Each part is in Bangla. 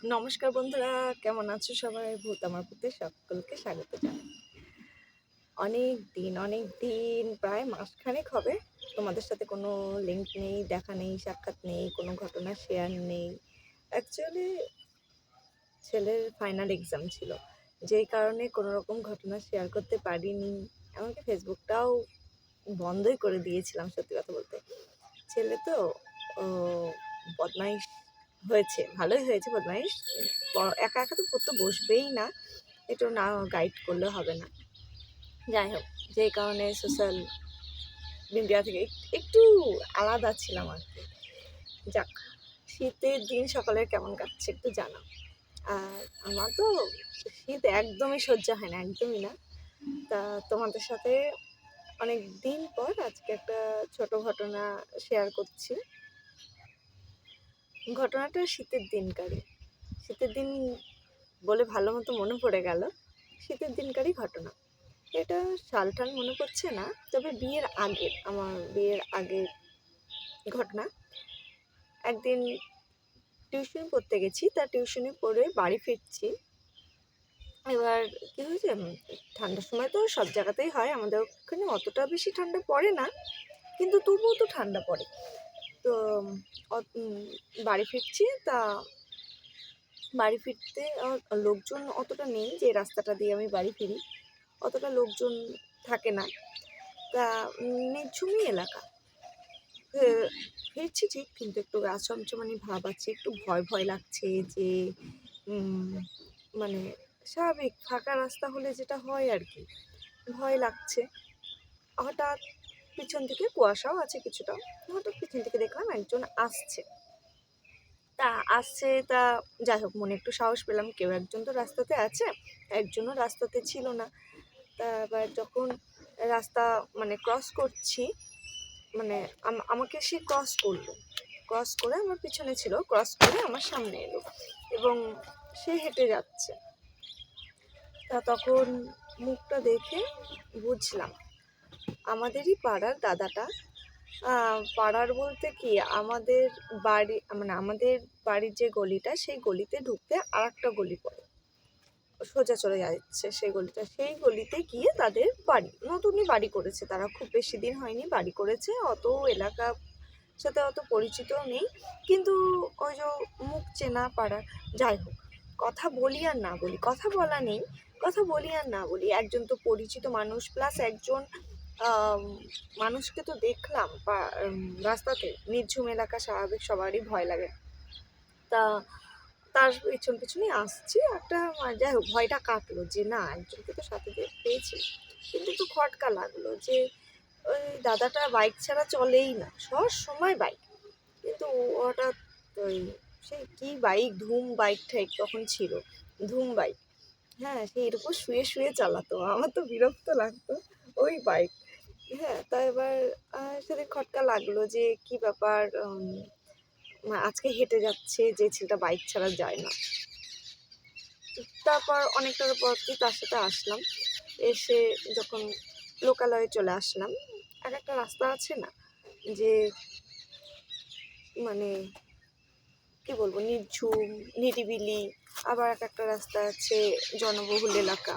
নমস্কার বন্ধুরা, কেমন আছো সবাই? ভূত আমার ভূতে সকলকে স্বাগত জানাই। অনেক দিন প্রায় মাসখানেক হবে তোমাদের সাথে কোনো লিঙ্ক নেই, দেখা নেই, সাক্ষাৎ নেই, কোনো ঘটনা শেয়ার নেই। অ্যাকচুয়ালি ছেলের ফাইনাল এক্সাম ছিল, যেই কারণে কোনো রকম ঘটনা শেয়ার করতে পারিনি। এমনকি ফেসবুকটাও বন্ধই করে দিয়েছিলাম সত্যি কথা বলতে। ছেলে তো ও বদমাইশ হয়েছে, ভালোই হয়েছে বদমাইশ। একা একা তো পড়তে বসবেই না, একটু না গাইড করলে হবে না। যাই হোক, যেই কারণে সোশ্যাল মিডিয়া থেকে একটু আলাদা ছিলাম আর কি। যাক, শীতের দিন সকালে কেমন কাটছে একটু জানাও। আর আমার তো শীত একদমই সহ্য হয় না, একদমই না। তা তোমাদের সাথে অনেক দিন পর আজকে একটা ছোট ঘটনা শেয়ার করছি। ঘটনাটা শীতের দিনকারই, শীতের দিন বলে ভালো মতো মনে পড়ে গেল। শীতের দিনকারই ঘটনা এটা, সালটাল মনে পড়ছে না, তবে আমার বিয়ের আগের ঘটনা। একদিন টিউশন পড়তে গেছি, তা টিউশনি পড়ে বাড়ি ফিরছি। এবার কী হয়েছে, ঠান্ডার সময় তো সব জায়গাতেই হয়, আমাদের ওখানে অতটা বেশি ঠান্ডা পড়ে না, কিন্তু তবুও তো ঠান্ডা পড়ে। তো বাড়ি ফিরছি, তা বাড়ি ফিরতে লোকজন অতটা নেই, যে রাস্তাটা দিয়ে আমি বাড়ি ফিরি অতটা লোকজন থাকে না। তা নিঝুমি এলাকা, ফিরছি ঠিক, কিন্তু একটু গা ছমছমানি ভাব আছে, একটু ভয় ভয় লাগছে যে মানে স্বাভাবিক ফাঁকা রাস্তা হলে যেটা হয় আর কি, ভয় লাগছে। হঠাৎ পিছন থেকে, কুয়াশাও আছে কিছুটা, হঠাৎ পিছন থেকে দেখলাম একজন আসছে। তা যাই হোক, মনে একটু সাহস পেলাম, কেউ একজন তো রাস্তাতে আছে, একজনও রাস্তাতে ছিল না। তা এবার যখন রাস্তা ক্রস করছি, আমাকে সে ক্রস করে আমার পিছনে ছিল, ক্রস করে আমার সামনে এলো এবং সে হেঁটে যাচ্ছে। তা তখন মুখটা দেখে বুঝলাম আমাদেরই পাড়ার দাদাটা। পাড়ার বলতে কি, আমাদের আমাদের বাড়ির যে গলিটা, সেই গলিতে ঢুকতে আর একটা গলি পড়ে, সোজা চলে যাচ্ছে সেই গলিটা। সেই গলিতে গিয়ে তাদের বাড়ি, নতুনই বাড়ি করেছে তারা, খুব বেশি দিন হয়নি বাড়ি করেছে, অত এলাকা সাথে অত পরিচিতও নেই, কিন্তু ওই যে মুখ চেনা পাড়ার। যাই হোক, কথা বলি আর না বলি, কথা বলা নেই, কথা বলি আর না বলি, একজন তো পরিচিত মানুষ, প্লাস একজন মানুষকে তো দেখলাম রাস্তাতে, নির্ঝুম এলাকা, স্বাভাবিক সবারই ভয় লাগে। তা তার পিছনেই আসছি একটা, যাই হোক ভয়টা কাটলো যে না, একজনকে তো সাথে পেয়েছি, কিন্তু একটু খটকা লাগলো যে ওই দাদাটা বাইক ছাড়া চলেই না, সব সময় বাইক। কিন্তু হঠাৎ ওই সেই কী বাইক, ধুম বাইক ঠাইক তখন ছিল, ধুম বাইক, হ্যাঁ, সেই এরকম শুয়ে শুয়ে চালাতো, আমার তো বিরক্ত লাগতো ওই বাইক। হ্যাঁ, তা এবার সাথে খটকা লাগলো যে কি ব্যাপার, আজকে হেঁটে যাচ্ছে যে ছেলেটা, বাইক ছাড়া যায় না। তারপর অনেকটার পর তার সাথে আসলাম, এসে যখন লোকালয়ে চলে আসলাম, এক একটা রাস্তা আছে না যে কি বলবো, নির্ঝুম নিরিবিলি, আবার এক একটা রাস্তা আছে জনবহুল এলাকা।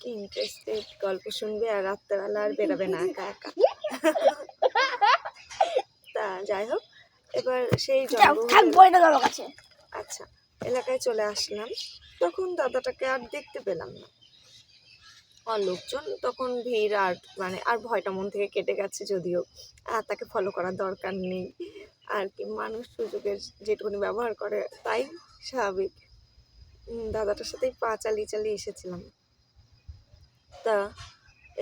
কি ইন্টারেস্টেড গল্প শুনবে আর রাত্রেবেলা আর বেরাবে না একা একা। তা যাই হোক, এবার সেই আচ্ছা এলাকায় চলে আসলাম, তখন দাদাটাকে আর দেখতে পেলাম না। আর লোকজন তখন ভিড়, আর আর ভয়টা মন থেকে কেটে গেছে, যদিও আর তাকে ফলো করার দরকার নেই আর কি, মানুষ সুযোগের যেটুকুনি ব্যবহার করে, তাই স্বাভাবিক। দাদাটার সাথেই পা চালিয়ে চালিয়ে এসেছিলাম। তা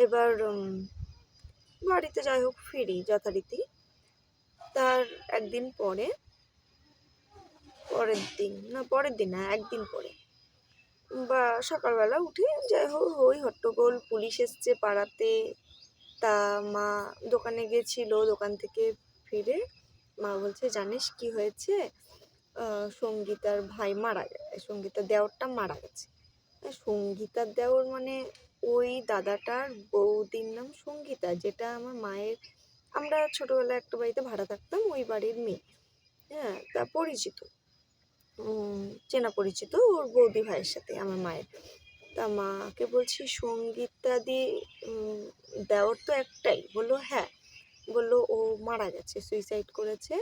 এবার বাড়িতে যাই হোক ফিরি যথারীতি। তার একদিন পরে, একদিন পরে বা সকালবেলা উঠে, যাই হোক ওই হট্টগোল, পুলিশ এসছে পাড়াতে। তা মা দোকানে গেছিল, দোকান থেকে ফিরে মা বলছে, জানিস কি হয়েছে, সঙ্গীতার ভাই মারা গেছে, সঙ্গীতার দেওরটা মারা গেছে। সঙ্গীতার দেওর ওই দাদাটার বৌদির নাম সঙ্গীতা, যেটা আমার মায়ের, আমরা ছোটোবেলায় একটা বাড়িতে ভাড়া থাকতাম, ওই বাড়ির মেয়ে। হ্যাঁ, তা পরিচিত। চেনা পরিচিত ওর বৌদি ভাইয়ের সাথে আমার মায়ের। তা মাকে বলছি সঙ্গীতা দি দেওর তো একটাই? বললো হ্যাঁ। বললো ও মারা গেছে, সুইসাইড করেছে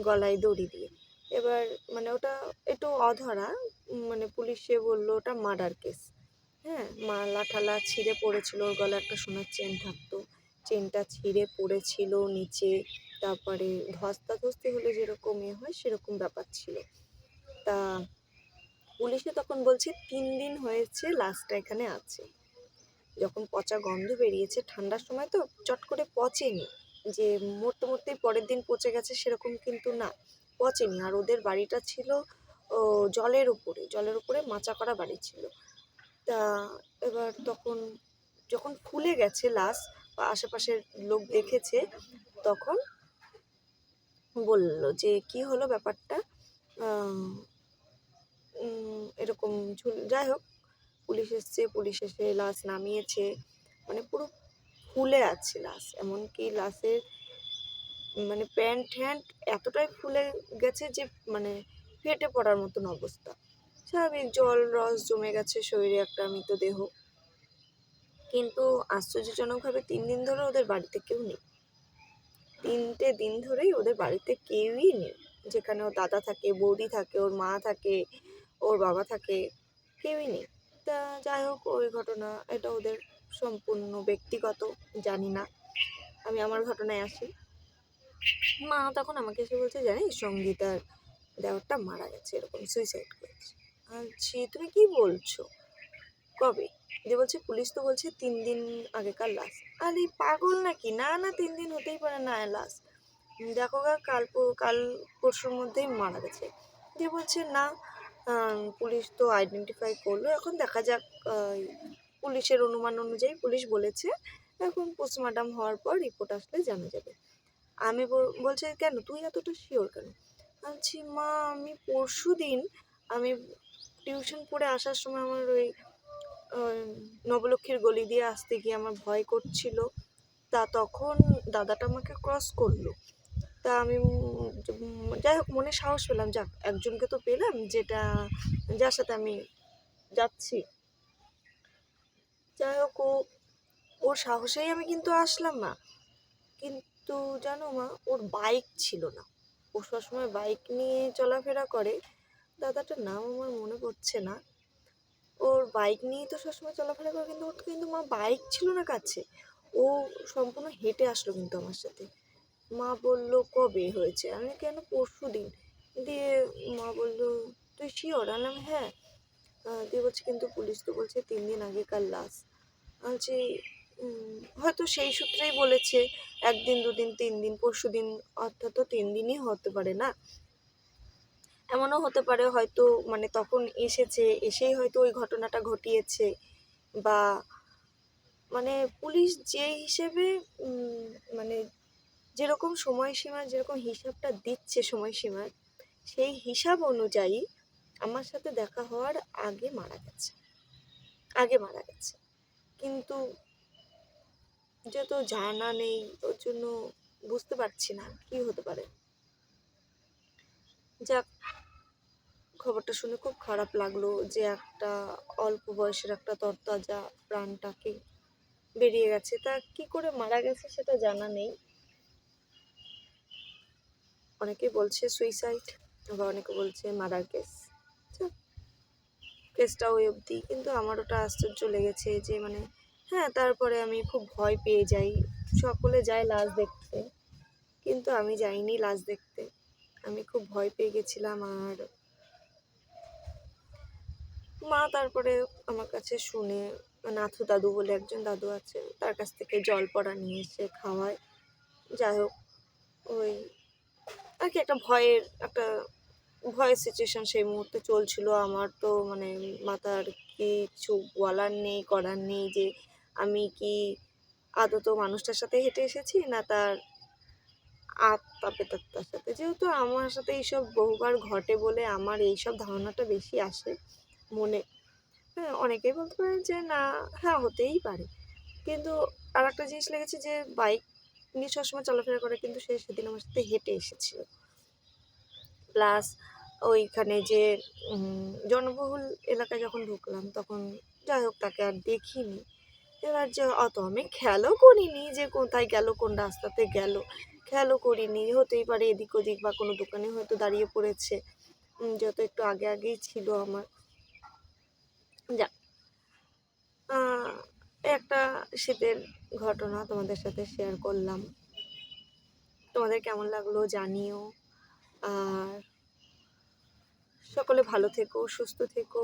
গলায় দড়ি দিয়ে। এবার মানে ওটা একটু অধরা, মানে পুলিশে বললো ওটা মার্ডার কেস। হ্যাঁ, মালা ঠালা ছিঁড়ে পড়েছিল, ওর গলায় একটা সোনার চেন থাকতো, চেনটা ছিঁড়ে পড়েছিল নিচে। তারপরে ধস্তাধস্তি হলে যেরকম হয় সেরকম ব্যাপার ছিল। তা পুলিশে তখন বলছে 3 দিন হয়েছে লাশটা এখানে আছে। যখন পচা গন্ধ বেরিয়েছে, ঠান্ডার সময় তো চট করে পচেনি, যে মরতে মরতেই পরের দিন পচে গেছে সেরকম কিন্তু না, পচেনি। আর ওদের বাড়িটা ছিল জলের উপরে মাচা করা বাড়ি ছিল। তা এবার তখন যখন ফুলে গেছে লাশ, বা আশেপাশের লোক দেখেছে, তখন বলল যে কি হলো ব্যাপারটা, এরকম যাই হোক, পুলিশ এসছে, পুলিশ এসে লাশ নামিয়েছে। মানে পুরো ফুলে আছে লাশ, এমনকি লাশের মানে প্যান্ট ট্যান্ট এতটাই ফুলে গেছে যে মানে ফেটে পড়ার মতন অবস্থা। স্বাভাবিক জল রস জমে গেছে শরীরে, একটা মৃতদেহ। কিন্তু আশ্চর্যজনকভাবে 3 দিন ধরে ওদের বাড়িতে কেউ নেই। 3টে দিন ধরেই ওদের বাড়িতে কেউই নেই। যেখানে ওর দাদা থাকে, বৌদি থাকে, ওর মা থাকে, ওর বাবা থাকে, কেউই নেই। তা যাই হোক, ওই ঘটনা, এটা ওদের সম্পূর্ণ ব্যক্তিগত, জানি না। আমি আমার ঘটনায় আসি। মা তখন আমাকে এসে বলছে, জানিস সঙ্গীতার দেওরটা মারা গেছে, এরকম সুইসাইড করেছে। আচ্ছা, তুমি কি বলছো? কবে? দিয়ে বলছে পুলিশ তো বলছে 3 দিন আগেকার লাশ। আরে পাগল নাকি? না না, 3 দিন হতেই পারে না লাশ, দেখো গা কাল পরশুর মধ্যেই মারা গেছে। দিয়ে বলছে না, পুলিশ তো আইডেন্টিফাই করলো, এখন দেখা যাক। পুলিশের অনুমান অনুযায়ী পুলিশ বলেছে এখন পোস্টমর্টম হওয়ার পর রিপোর্ট আসলে জানা যাবে। আমি বলছে কেন, তুই এতটা শিওর কেন? বলছি মা, আমি পরশুদিন আমি টিউশন পড়ে আসার সময় আমার ওই নবলক্ষ্মীর গলি দিয়ে আসতে গিয়ে আমার ভয় করছিল। তা তখন দাদাটা আমাকে ক্রস করলো। তা আমি যাই হোক মনে সাহস পেলাম, যাক একজনকে তো পেলাম, যার সাথে আমি যাচ্ছি। যাই হোক, ওর সাহসেই আমি কিন্তু আসলাম না। কিন্তু জানো মা, ওর বাইক ছিল না। ও সবসময় বাইক নিয়ে চলাফেরা করে, দাদাটার নাম আমার মনে পড়ছে না। ওর বাইক নিয়েই তো সবসময় চলাফেরা করে, কিন্তু ওর কিন্তু মা বাইক ছিল না কাছে। ও সম্পূর্ণ হেঁটে আসলো কিন্তু আমার সাথে। মা বলল কবে হয়েছে? আমি কেন, পরশুদিন। দিয়ে মা বলল তুই শিওর? আনলাম হ্যাঁ। দিয়ে বলছে কিন্তু পুলিশ তো বলছে 3 দিন আগেকার লাশ। বলছি হয়তো সেই সূত্রেই বলেছে 1 দিন 2 দিন 3 দিন, পরশুদিন অর্থাৎ তো 3 দিনই হতে পারে না। এমনও হতে পারে হয়তো মানে তখন এসেই হয়তো ওই ঘটনাটা ঘটিয়েছে, বা মানে পুলিশ যে হিসেবে মানে যেরকম সময়সীমা, যেরকম হিসাবটা দিচ্ছে সময়সীমার, সেই হিসাব অনুযায়ী আমার সাথে দেখা হওয়ার আগে মারা গেছে। কিন্তু যেহেতু জানা নেই, ওর জন্য বুঝতে পারছি না কি হতে পারে। যাক, খবরটা শুনে খুব খারাপ লাগলো যে একটা অল্প বয়সের একটা তরতাজা প্রাণটাকে বেরিয়ে গেছে। তা কি করে মারা গেছে সেটা জানা নেই। অনেকে বলছে সুইসাইড, আবার অনেকে বলছে মার্ডার কেস। কেসটা ওই অবধি, কিন্তু আমার ওটা আশ্চর্য লেগেছে যে মানে হ্যাঁ, তারপরে আমি খুব ভয় পেয়ে যাই। সকলে যায় লাশ দেখতে, কিন্তু আমি যাইনি লাশ দেখতে। আমি খুব ভয় পেয়ে গেছিলাম। আর মা তারপরে আমার কাছে শুনে, নাথু দাদু বলে একজন দাদু আছে, তার কাছ থেকে জল পড়া নিয়ে এসে খাওয়ায়। যাই হোক, ওই আর কি একটা ভয়ের সিচুয়েশন সেই মুহূর্তে চলছিল। আমার তো মানে মাথার কিছু বলার নেই, করার নেই, যে আমি কি আদত মানুষটার সাথে হেঁটে এসেছি না তার আত্মা প্রেতাত্মার সাথে। যেহেতু আমার সাথে এইসব বহুবার ঘটে বলে আমার এইসব ধারণাটা বেশি আসে মনে। হ্যাঁ, অনেকেই বলতে পারেন যে না, হ্যাঁ হতেই পারে। কিন্তু আর একটা জিনিস লেগেছে যে বাইক নিয়ে সবসময় চলাফেরা করে, কিন্তু সে সেদিন আমার সাথে হেঁটে এসেছিল। প্লাস ওইখানে যে জনবহুল এলাকায় যখন ঢুকলাম তখন যাই হোক তাকে আর দেখিনি। এবার যে অত আমি খেয়ালও করিনি যে কোথায় গেল, কোন রাস্তাতে গেল, খেয়ালও করিনি। হতেই পারে এদিক ওদিক বা কোনো দোকানে হয়তো দাঁড়িয়ে পড়েছে, যেহেতু একটু আগে আগেই ছিল আমার। যাক, একটা শীতের ঘটনা তোমাদের সাথে শেয়ার করলাম। তোমাদের কেমন লাগলো জানিও। আর সকলে ভালো থেকো, সুস্থ থেকো।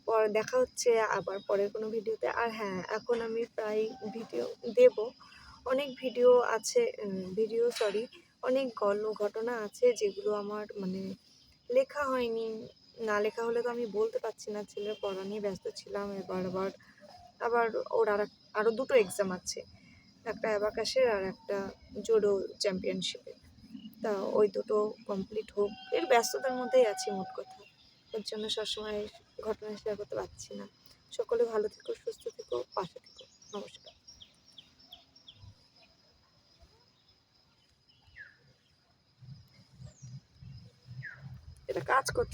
পর দেখা হচ্ছে আবার পরের কোনো ভিডিওতে। আর হ্যাঁ, এখন আমি প্রায় ভিডিও দেব, অনেক ভিডিও আছে, অনেক ঘটনা আছে যেগুলো আমার মানে লেখা হয়নি। না লেখা হলে তো আমি বলতে পারছি না, ছেলের পড়া নিয়ে ব্যস্ত ছিলাম। আবার ওর আরও দুটো এক্সাম আছে, একটা অ্যাবাকাসের আর একটা জুডো চ্যাম্পিয়নশিপের। তা ওই দুটো কমপ্লিট হোক, এর ব্যস্ততার মধ্যেই আছি মোট কথা। ওর জন্য সবসময় ঘটনা শেয়ার করতে পারছি না। সকলে ভালো থেকো, সুস্থ থেকো, পাশে থেকো। নমস্কার। এটা কাজ করছে।